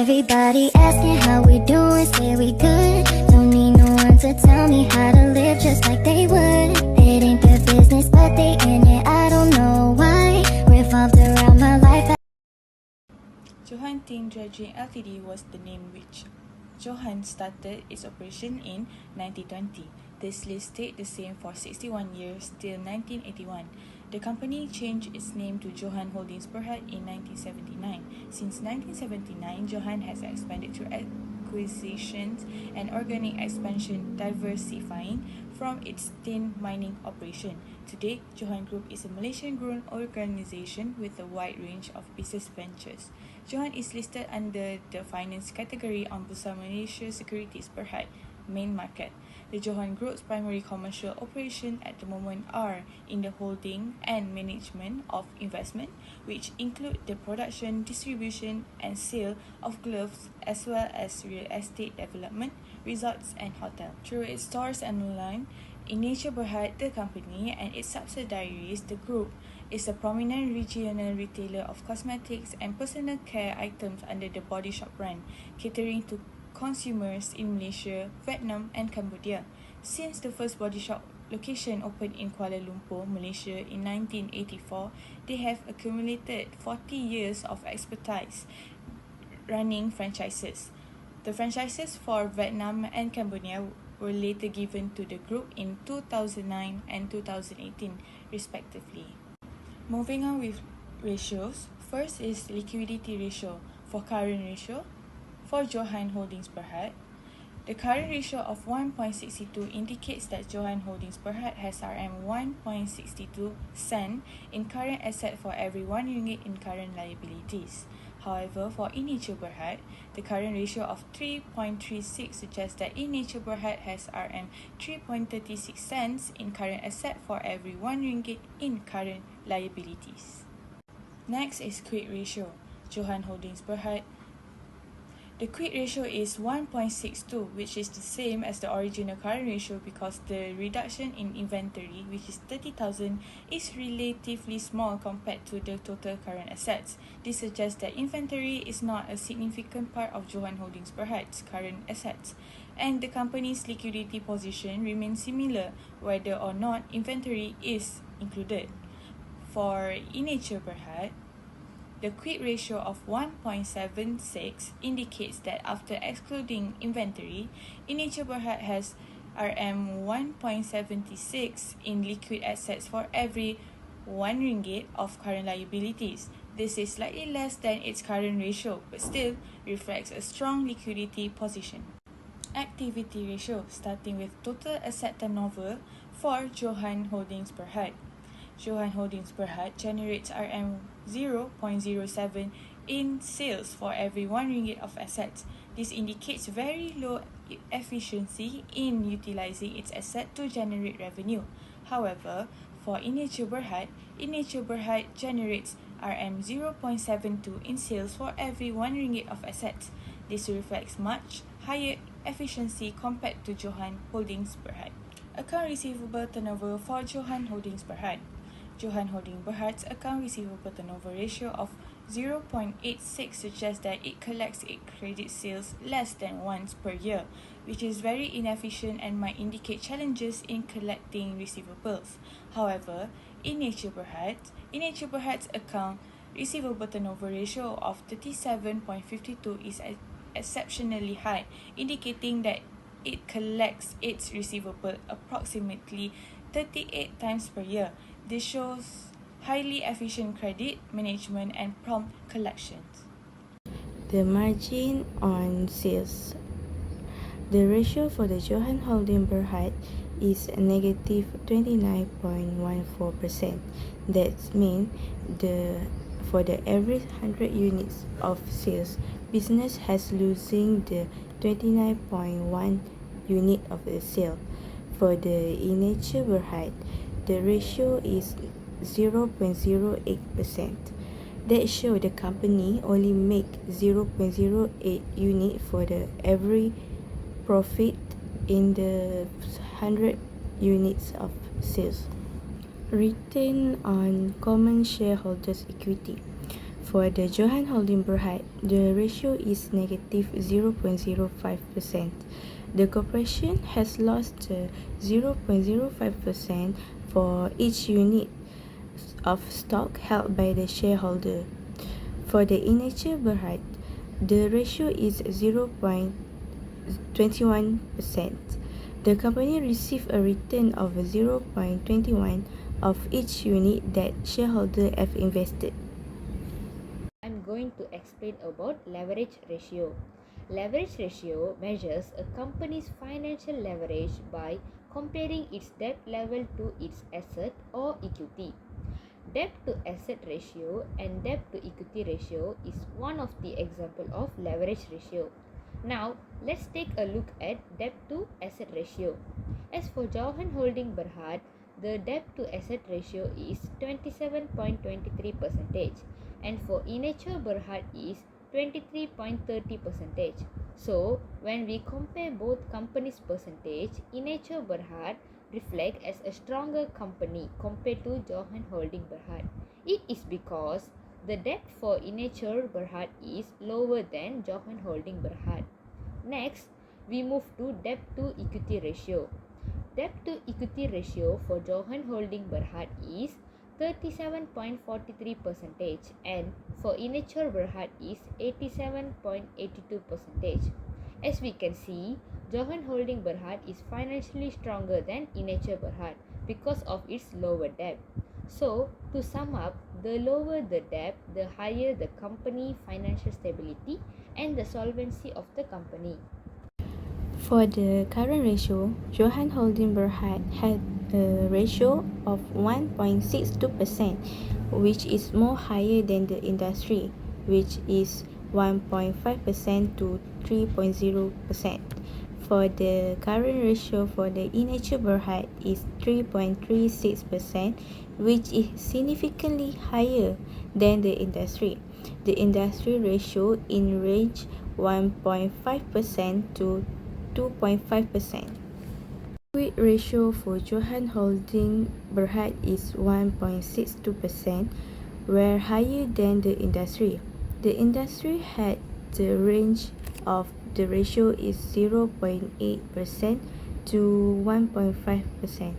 Everybody asking how we doing, say we good. Don't need no one to tell me how to live just like they would. It ain't their business, but they in it, I don't know why. Revolved around my life. JOHAN Tin Dredging Ltd was the name which JOHAN started its operation in 1920. This list stayed the same for 61 years till 1981. The company changed its name to JOHAN Holdings Berhad in 1979. Since 1979, JOHAN has expanded through acquisitions and organic expansion, diversifying from its tin mining operation. Today, JOHAN Group is a Malaysian-grown organisation with a wide range of business ventures. JOHAN is listed under the finance category on Bursa Malaysia Securities Berhad main market. The JOHAN Group's primary commercial operations at the moment are in the holding and management of investment, which include the production, distribution and sale of gloves, as well as real estate development, resorts and hotels. Through its stores and online, INNATURE Berhad, the company, and its subsidiaries, the group, is a prominent regional retailer of cosmetics and personal care items under the Body Shop brand, catering to consumers in Malaysia, Vietnam and Cambodia. Since the first Body Shop location opened in Kuala Lumpur, Malaysia in 1984, they have accumulated 40 years of expertise running franchises. The franchises for Vietnam and Cambodia were later given to the group in 2009 and 2018 respectively. Moving on with ratios, first is liquidity ratio. For current ratio, for JOHAN Holdings Berhad, the current ratio of 1.62 indicates that JOHAN Holdings Berhad has RM1.62 cent in current asset for every 1 ringgit in current liabilities. However, for INNATURE Berhad, the current ratio of 3.36 suggests that INNATURE Berhad has RM3.36 cents in current asset for every 1 ringgit in current liabilities. Next is quick ratio. JOHAN Holdings Berhad, the quick ratio is 1.62, which is the same as the original current ratio because the reduction in inventory, which is 30,000, is relatively small compared to the total current assets. This suggests that inventory is not a significant part of JOHAN Holdings Berhad's current assets, and the company's liquidity position remains similar whether or not inventory is included. For INNATURE Berhad, the quick ratio of 1.76 indicates that after excluding inventory, INNATURE Berhad has RM1.76 in liquid assets for every 1 ringgit of current liabilities. This is slightly less than its current ratio, but still reflects a strong liquidity position. Activity ratio, starting with total asset turnover for JOHAN Holdings Berhad. JOHAN Holdings Berhad generates RM0.07 in sales for every 1 ringgit of assets. This indicates very low efficiency in utilizing its asset to generate revenue. However, for INNATURE Berhad generates RM0.72 in sales for every 1 ringgit of assets. This reflects much higher efficiency compared to JOHAN Holdings Berhad. Account receivable turnover for JOHAN Holdings Berhad. JOHAN Holdings Berhad's account receivable turnover ratio of 0.86 suggests that it collects its credit sales less than once per year, which is very inefficient and might indicate challenges in collecting receivables. However, INNATURE Berhad's account receivable turnover ratio of 37.52 is exceptionally high, indicating that it collects its receivable approximately 38 times per year. This shows highly efficient credit management and prompt collections. The margin on sales. The ratio for the JOHAN Holdings Berhad is negative 29.14%. That means for the average 100 units of sales, business has losing the 29.1 unit of the sale. For the INNATURE Berhad, the ratio is 0.08%. That shows the company only make 0.08 unit for the every profit in the 100 units of sales. Return on common shareholders' equity. For the JOHAN Holdings Berhad, the ratio is negative 0.05%. The corporation has lost 0.05% for each unit of stock held by the shareholder. For the INNATURE BERHAD, the ratio is 0.21%. The company received a return of 0.21 of each unit that shareholders have invested. I'm going to explain about leverage ratio. Leverage ratio measures a company's financial leverage by comparing its debt level to its asset or equity. Debt to asset ratio and debt to equity ratio is one of the example of leverage ratio. Now, let's take a look at debt to asset ratio. As for JOHAN Holding Berhad, the debt to asset ratio is 27.23% and for INNATURE Berhad is 23.30%. So, when we compare both companies' percentage, INNATURE Berhad reflect as a stronger company compared to JOHAN Holding Berhad. It is because the debt for INNATURE Berhad is lower than JOHAN Holding Berhad. Next, we move to debt to equity ratio. Debt to equity ratio for JOHAN Holding Berhad is 37.43% and for INNATURE Berhad is 87.82%. As we can see, JOHAN Holding Berhad is financially stronger than INNATURE Berhad because of its lower debt. So, to sum up, the lower the debt, the higher the company financial stability and the solvency of the company. For the current ratio, JOHAN Holding Berhad had a ratio of 1.62%, which is more higher than the industry, which is 1.5% to 3.0%. For the current ratio for the INNATURE Berhad is 3.36%, which is significantly higher than the industry. The industry ratio in range 1.5% to 2.5%. Quick ratio for JOHAN Holding Berhad is 1.62%, where higher than the industry. The industry had the range of the ratio is 0.8% to 1.5%.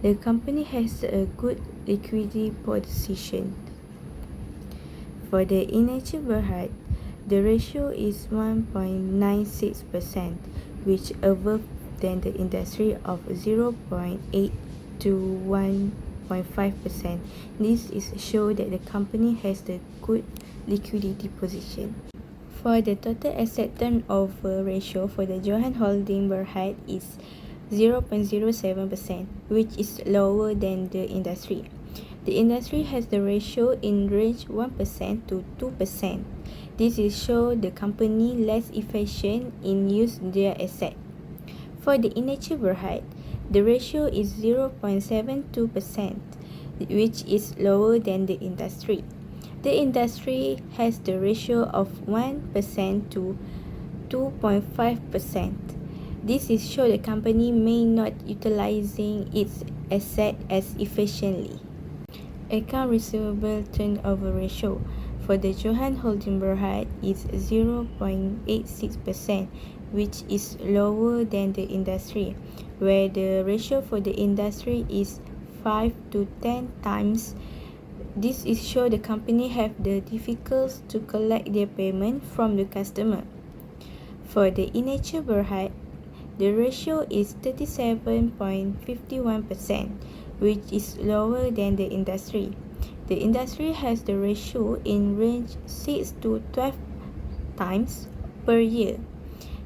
The company has a good liquidity position. For the INNATURE Berhad, the ratio is 1.96%, which above than the industry of 0.8 to 1.5%. This is show that the company has the good liquidity position. For the total asset turnover ratio for the JOHAN Holding Berhad is 0.07%, which is lower than the industry. The industry has the ratio in range 1% to 2%. This is show the company less efficient in use their asset. For the INNATURE Berhad, the ratio is 0.72%, which is lower than the industry. The industry has the ratio of 1% to 2.5%. This is show the company may not utilizing its asset as efficiently. Account receivable turnover ratio for the JOHAN Holding Berhad is 0.86%, which is lower than the industry, where the ratio for the industry is 5 to 10 times. This is show the company have the difficulties to collect their payment from the customer. For the INNATURE Berhad, the ratio is 37.51%, which is lower than the industry. The industry has the ratio in range 6 to 12 times per year.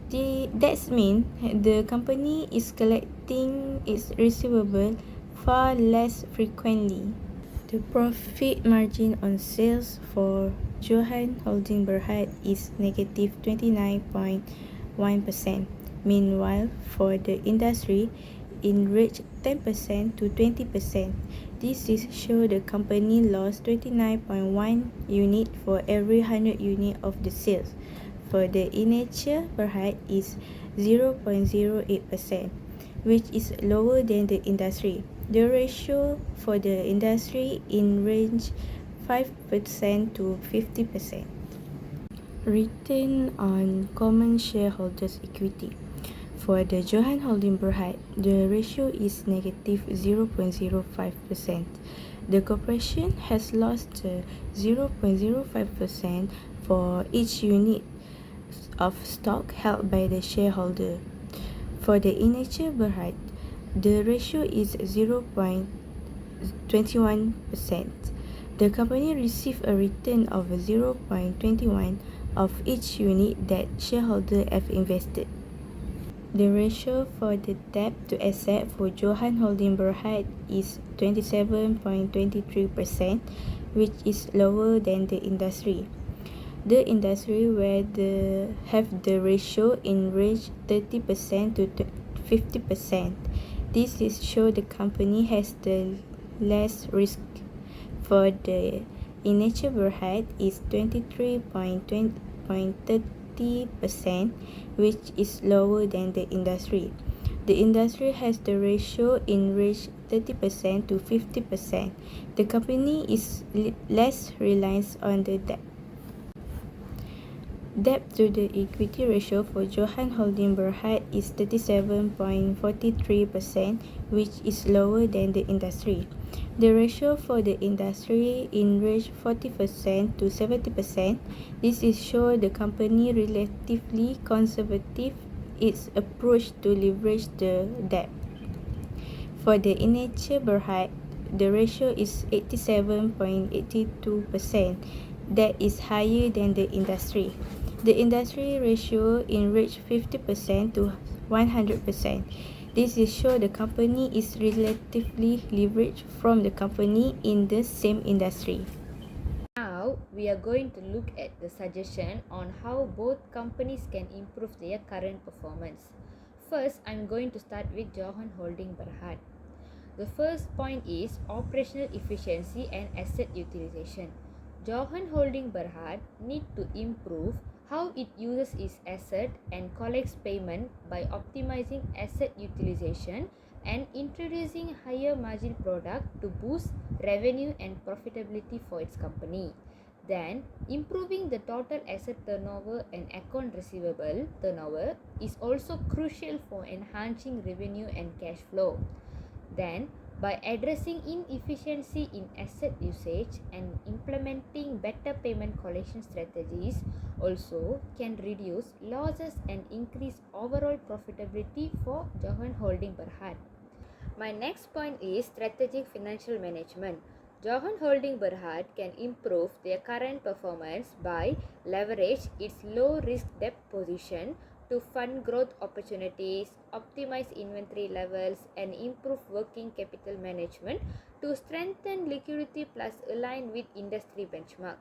That means the company is collecting its receivable far less frequently. The profit margin on sales for JOHAN Holding Berhad is negative 29.1%. Meanwhile, for the industry, it range 10% to 20%. This is show the company lost 29.1 unit for every 100 unit of the sales. For the INNATURE Berhad is 0.08%, which is lower than the industry. The ratio for the industry in range 5% to 50%. Return on common shareholders' equity. For the JOHAN Holding Berhad, the ratio is negative 0.05%. The corporation has lost 0.05% for each unit of stock held by the shareholder. For the INNATURE BERHAD, the ratio is 0.21%. The company received a return of 0.21 of each unit that shareholders have invested. The ratio for the debt to asset for JOHAN Holding Berhad is 27.23%, which is lower than the industry. The industry where have the ratio in range 30% to 50%. This is show the company has the less risk. For the INNATURE BERHAD is 23.30%, which is lower than the industry. The industry has the ratio in range 30% to 50%. The company is less reliant on the debt. Debt to the equity ratio for JOHAN Holding Berhad is 37.43%, which is lower than the industry. The ratio for the industry in range 40% to 70%. This is show the company relatively conservative its approach to leverage the debt. For the INNATURE BERHAD, the ratio is 87.82%. That is higher than the industry. The industry ratio in range 50% to 100%. This is show the company is relatively leveraged from the company in the same industry. Now we are going to look at the suggestion on how both companies can improve their current performance. First, I'm going to start with JOHAN Holding Berhad. The first point is operational efficiency and asset utilization. JOHAN Holding Berhad need to improve how it uses its asset and collects payment by optimizing asset utilization and introducing higher margin product to boost revenue and profitability for its company. Then, improving the total asset turnover and account receivable turnover is also crucial for enhancing revenue and cash flow. Then, by addressing inefficiency in asset usage and implementing better payment collection strategies, also can reduce losses and increase overall profitability for JOHAN Holding Berhad. My next point is strategic financial management. JOHAN Holding Berhad can improve their current performance by leverage its low risk debt position to fund growth opportunities, optimize inventory levels, and improve working capital management to strengthen liquidity plus align with industry benchmark.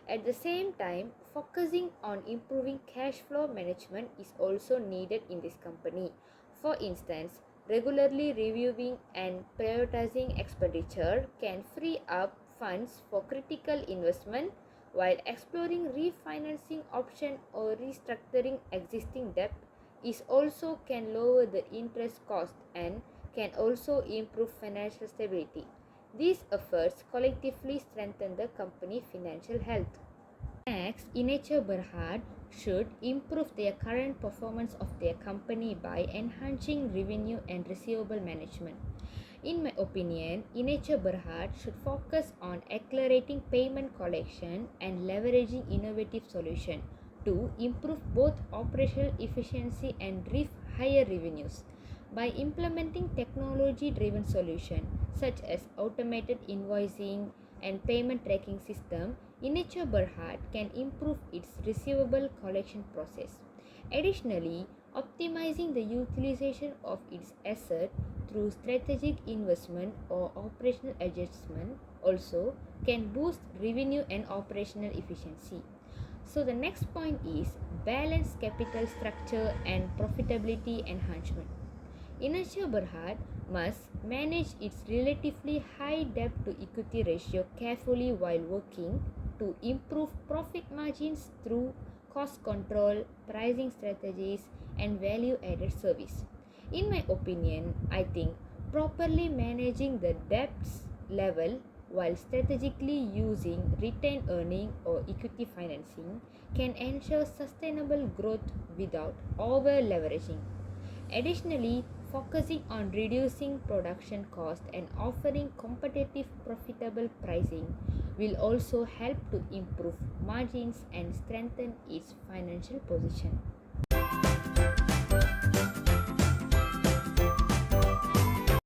At the same time, focusing on improving cash flow management is also needed in this company. For instance, regularly reviewing and prioritizing expenditure can free up funds for critical investment, while exploring refinancing option or restructuring existing debt is also can lower the interest cost and can also improve financial stability. These efforts collectively strengthen the company financial health. Next, INNATURE BERHAD should improve their current performance of their company by enhancing revenue and receivable management. In my opinion, INNATURE BERHAD should focus on accelerating payment collection and leveraging innovative solutions to improve both operational efficiency and drive higher revenues. By implementing technology-driven solutions such as automated invoicing and payment tracking system, INNATURE BERHAD can improve its receivable collection process. Additionally, optimizing the utilization of its asset through strategic investment or operational adjustment also can boost revenue and operational efficiency. So the next point is balanced capital structure and profitability enhancement. INNATURE BERHAD must manage its relatively high debt to equity ratio carefully while working to improve profit margins through cost control, pricing strategies, and value added service. In my opinion, I think properly managing the debts level while strategically using retained earning or equity financing can ensure sustainable growth without over leveraging. Additionally, focusing on reducing production cost and offering competitive profitable pricing will also help to improve margins and strengthen its financial position.